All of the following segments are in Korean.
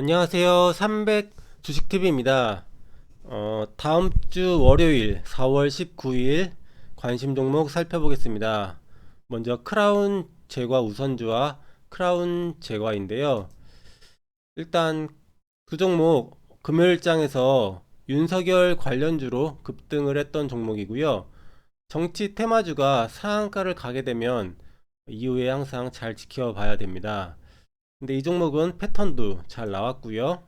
안녕하세요. 300 주식TV입니다. 다음 주 월요일 4월 19일 관심 종목 살펴보겠습니다. 먼저 크라운 제과 우선주와 크라운 제과인데요. 일단 두 종목 금요일장에서 윤석열 관련주로 급등을 했던 종목이고요. 정치 테마주가 상한가를 가게 되면 이후에 항상 잘 지켜봐야 됩니다. 근데 이 종목은 패턴도 잘 나왔고요.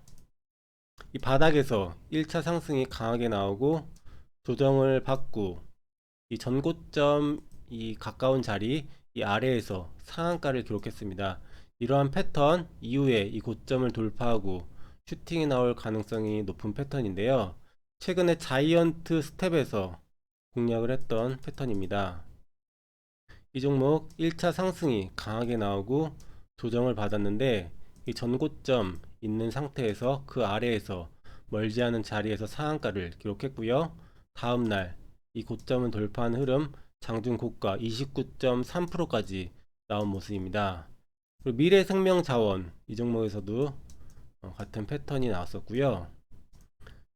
이 바닥에서 1차 상승이 강하게 나오고 조정을 받고 이 전고점 이 가까운 자리 이 아래에서 상한가를 기록했습니다. 이러한 패턴 이후에 이 고점을 돌파하고 슈팅이 나올 가능성이 높은 패턴인데요. 최근에 자이언트 스텝에서 공략을 했던 패턴입니다. 이 종목 1차 상승이 강하게 나오고 조정을 받았는데 이 전고점 있는 상태에서 그 아래에서 멀지 않은 자리에서 상한가를 기록했고요. 다음날 이 고점을 돌파한 흐름 장중 고가 29.3%까지 나온 모습입니다. 그리고 미래생명자원 이 종목에서도 같은 패턴이 나왔었고요.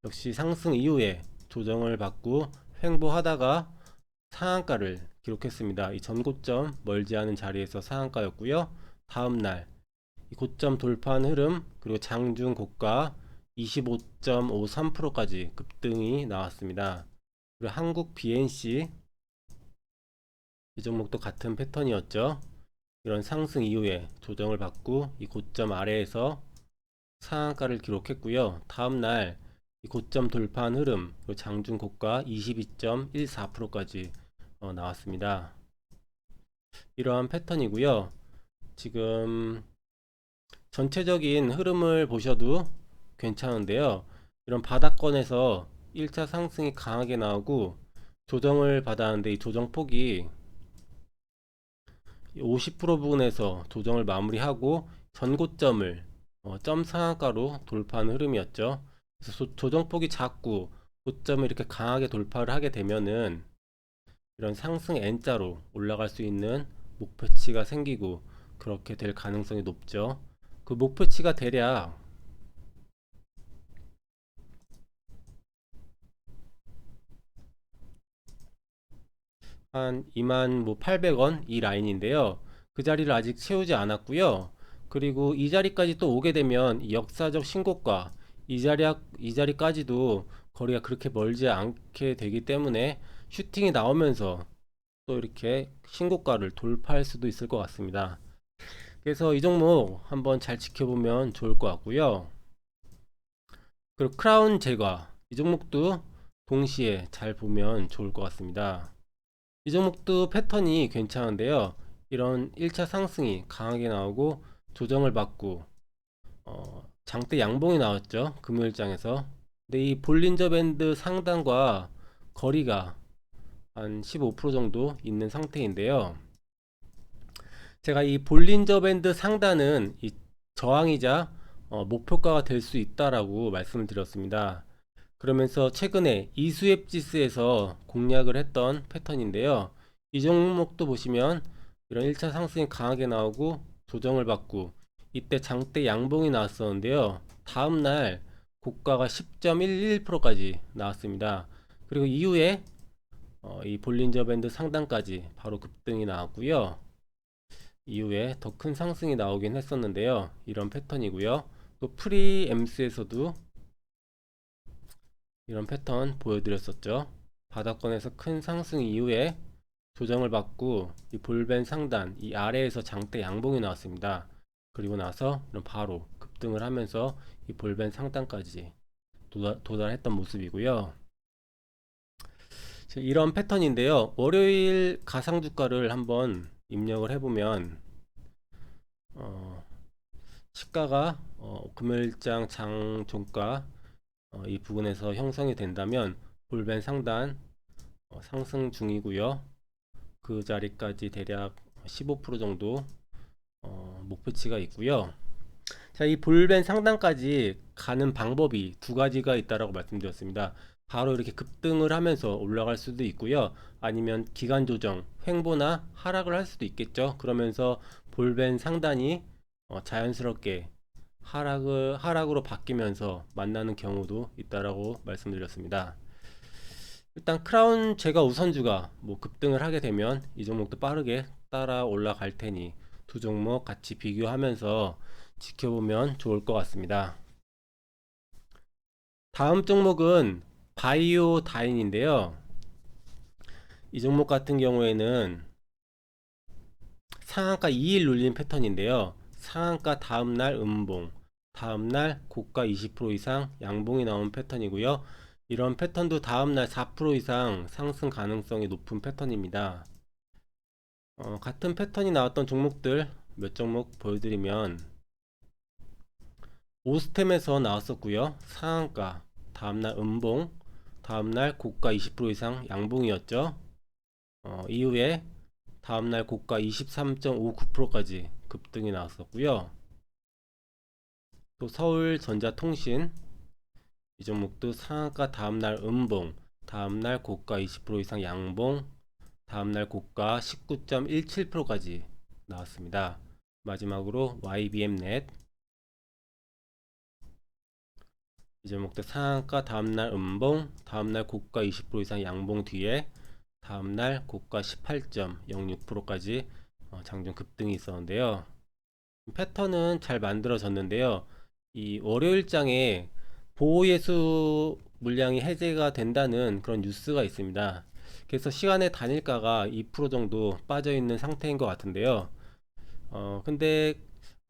역시 상승 이후에 조정을 받고 횡보하다가 상한가를 기록했습니다. 이 전고점 멀지 않은 자리에서 상한가였고요. 다음날 이 고점 돌파한 흐름 그리고 장중 고가 25.53%까지 급등이 나왔습니다. 그리고 한국 BNC 이 종목도 같은 패턴이었죠. 이런 상승 이후에 조정을 받고 이 고점 아래에서 상한가를 기록했고요. 다음날 이 고점 돌파한 흐름 그리고 장중 고가 22.14%까지 나왔습니다. 이러한 패턴이고요. 지금 전체적인 흐름을 보셔도 괜찮은데요. 이런 바닥권에서 1차 상승이 강하게 나오고 조정을 받았는데 이 조정폭이 50% 부분에서 조정을 마무리하고 전고점을 점 상한가로 돌파하는 흐름이었죠. 그래서 조정폭이 작고 고점을 이렇게 강하게 돌파를 하게 되면은 이런 상승 N자로 올라갈 수 있는 목표치가 생기고 그렇게 될 가능성이 높죠. 그 목표치가 대략 한 28,000원 이 라인인데요. 그 자리를 아직 채우지 않았고요. 그리고 이 자리까지 또 오게 되면 이 역사적 신고가 이 자리까지도 거리가 그렇게 멀지 않게 되기 때문에 슈팅이 나오면서 또 이렇게 신고가를 돌파할 수도 있을 것 같습니다. 그래서 이 종목 한번 잘 지켜보면 좋을 것 같고요. 그리고 크라운 제과 이 종목도 동시에 잘 보면 좋을 것 같습니다. 이 종목도 패턴이 괜찮은데요. 이런 1차 상승이 강하게 나오고 조정을 받고 장대 양봉이 나왔죠. 금요일장에서. 근데 이 볼린저 밴드 상단과 거리가 한 15% 정도 있는 상태인데요. 제가 이 볼린저 밴드 상단은 이 저항이자 목표가가 될 수 있다라고 말씀을 드렸습니다. 그러면서 최근에 이수앱 지수에서 공략을 했던 패턴인데요. 이 종목도 보시면 이런 1차 상승이 강하게 나오고 조정을 받고 이때 장대 양봉이 나왔었는데요. 다음날 고가가 10.11%까지 나왔습니다. 그리고 이후에 이 볼린저 밴드 상단까지 바로 급등이 나왔고요. 이후에 더 큰 상승이 나오긴 했었는데요. 이런 패턴이고요. 또 프리엠스에서도 이런 패턴 보여드렸었죠. 바닥권에서 큰 상승 이후에 조정을 받고 이 볼벤 상단 이 아래에서 장대 양봉이 나왔습니다. 그리고 나서 바로 급등을 하면서 이 볼벤 상단까지 도달했던 모습이고요. 이런 패턴인데요. 월요일 가상주가를 한번 입력을 해보면 시가가 금요일장 장종가 이 부분에서 형성이 된다면 볼벤 상단 상승 중이고요. 그 자리까지 대략 15% 정도 목표치가 있고요. 자, 이 볼벤 상단까지 가는 방법이 두 가지가 있다라고 말씀드렸습니다. 바로 이렇게 급등을 하면서 올라갈 수도 있고요. 아니면 기간 조정, 횡보나 하락을 할 수도 있겠죠. 그러면서 볼벤 상단이 자연스럽게 하락으로 바뀌면서 만나는 경우도 있다라고 말씀드렸습니다. 일단 크라운 제가 우선주가 뭐 급등을 하게 되면 이 종목도 빠르게 따라 올라갈 테니 두 종목 같이 비교하면서 지켜보면 좋을 것 같습니다. 다음 종목은 바이오 다인인데요. 이 종목 같은 경우에는 상한가 2일 눌린 패턴인데요. 상한가 다음날 음봉, 다음날 고가 20% 이상 양봉이 나온 패턴이고요. 이런 패턴도 다음날 4% 이상 상승 가능성이 높은 패턴입니다. 같은 패턴이 나왔던 종목들 몇 종목 보여드리면 오스템에서 나왔었고요. 상한가, 다음날 음봉, 다음날 고가 20% 이상 양봉이었죠. 이후에 다음날 고가 23.59%까지 급등이 나왔었고요. 또 서울전자통신 이 종목도 상한가 다음날 음봉, 다음날 고가 20% 이상 양봉, 다음날 고가 19.17%까지 나왔습니다. 마지막으로 YBM넷 이 종목도 상한가 다음날 음봉, 다음날 고가 20% 이상 양봉 뒤에 다음날 고가 18.06%까지 장중 급등이 있었는데요. 패턴은 잘 만들어졌는데요. 이 월요일장에 보호예수 물량이 해제가 된다는 그런 뉴스가 있습니다. 그래서 시간의 단일가가 2% 정도 빠져 있는 상태인 것 같은데요. 근데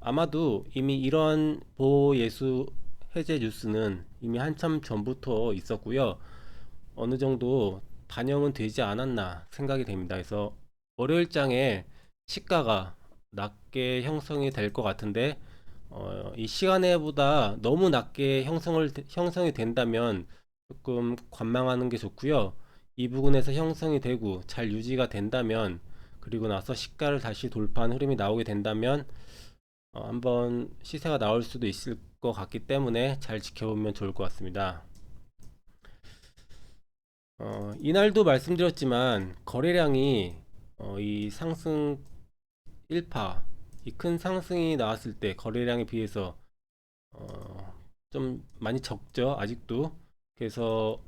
아마도 이미 이런 보호예수 해제 뉴스는 이미 한참 전부터 있었고요. 어느 정도 반영은 되지 않았나 생각이 됩니다. 그래서 월요일장에 시가가 낮게 형성이 될 것 같은데 이 시간에보다 너무 낮게 형성이 된다면 조금 관망하는 게 좋고요. 이 부분에서 형성이 되고 잘 유지가 된다면 그리고 나서 시가를 다시 돌파한 흐름이 나오게 된다면 한번 시세가 나올 수도 있을 것 같기 때문에 잘 지켜보면 좋을 것 같습니다. 이날도 말씀드렸지만 거래량이 이 상승 1파 이 큰 상승이 나왔을 때 거래량에 비해서 좀 많이 적죠 아직도. 그래서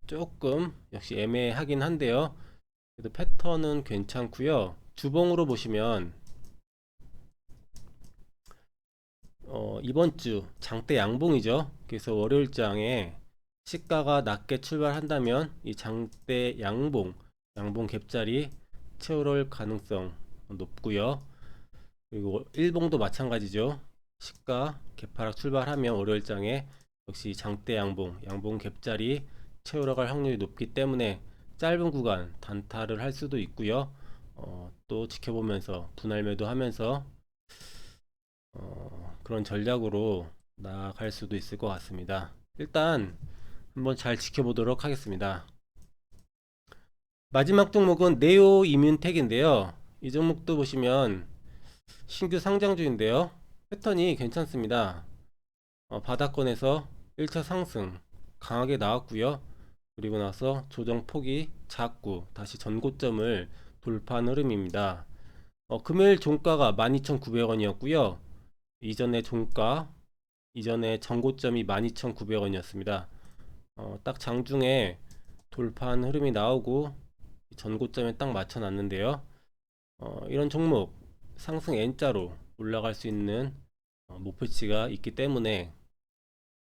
조금 역시 애매하긴 한데요. 그래도 패턴은 괜찮고요. 주봉으로 보시면 이번 주 장대 양봉이죠. 그래서 월요일장에 시가가 낮게 출발한다면 이 장대 양봉 갭자리 채울 가능성 높고요. 그리고 일봉도 마찬가지죠. 시가 개파락 출발하면 월요일장에 역시 장대 양봉 갭자리 채우러 갈 확률이 높기 때문에 짧은 구간 단타를 할 수도 있고요. 또 지켜보면서 분할 매도하면서 그런 전략으로 나아갈 수도 있을 것 같습니다. 일단 한번 잘 지켜보도록 하겠습니다. 마지막 종목은 네오 이뮨텍인데요. 이 종목도 보시면 신규 상장주인데요. 패턴이 괜찮습니다. 바닥권에서 1차 상승 강하게 나왔고요. 그리고 나서 조정폭이 작고 다시 전고점을 돌파한 흐름입니다. 금요일 종가가 12,900원이었고요. 이전에 전고점이 12,900원이었습니다. 딱 장중에 돌파한 흐름이 나오고 전고점에 딱 맞춰놨는데요. 이런 종목 상승 N자로 올라갈 수 있는 목표치가 있기 때문에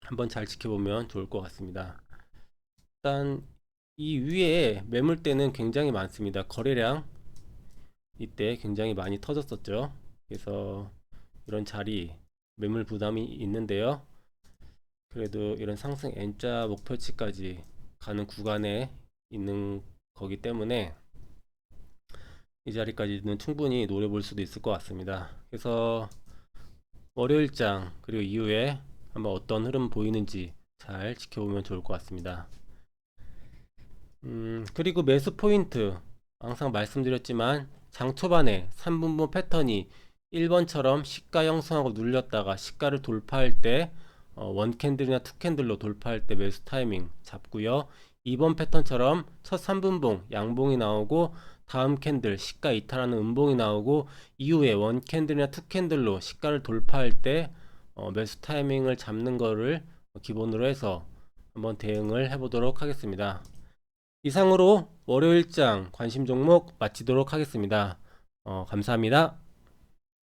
한번 잘 지켜보면 좋을 것 같습니다. 일단 이 위에 매물대는 굉장히 많습니다. 거래량 이때 굉장히 많이 터졌었죠. 그래서 이런 자리 매물 부담이 있는데요. 그래도 이런 상승 N자 목표치까지 가는 구간에 있는 거기 때문에 이 자리까지는 충분히 노려볼 수도 있을 것 같습니다. 그래서 월요일장 그리고 이후에 한번 어떤 흐름 보이는지 잘 지켜보면 좋을 것 같습니다. 그리고 매수 포인트 항상 말씀드렸지만 장 초반에 3분봉 패턴이 1번처럼 시가 형성하고 눌렸다가 시가를 돌파할 때 원캔들이나 투캔들로 돌파할 때 매수 타이밍 잡고요. 2번 패턴처럼 첫 3분봉 양봉이 나오고 다음 캔들 시가 이탈하는 음봉이 나오고 이후에 원 캔들이나 투 캔들로 시가를 돌파할 때 매수 타이밍을 잡는 거를 기본으로 해서 한번 대응을 해보도록 하겠습니다. 이상으로 월요일장 관심 종목 마치도록 하겠습니다. 감사합니다.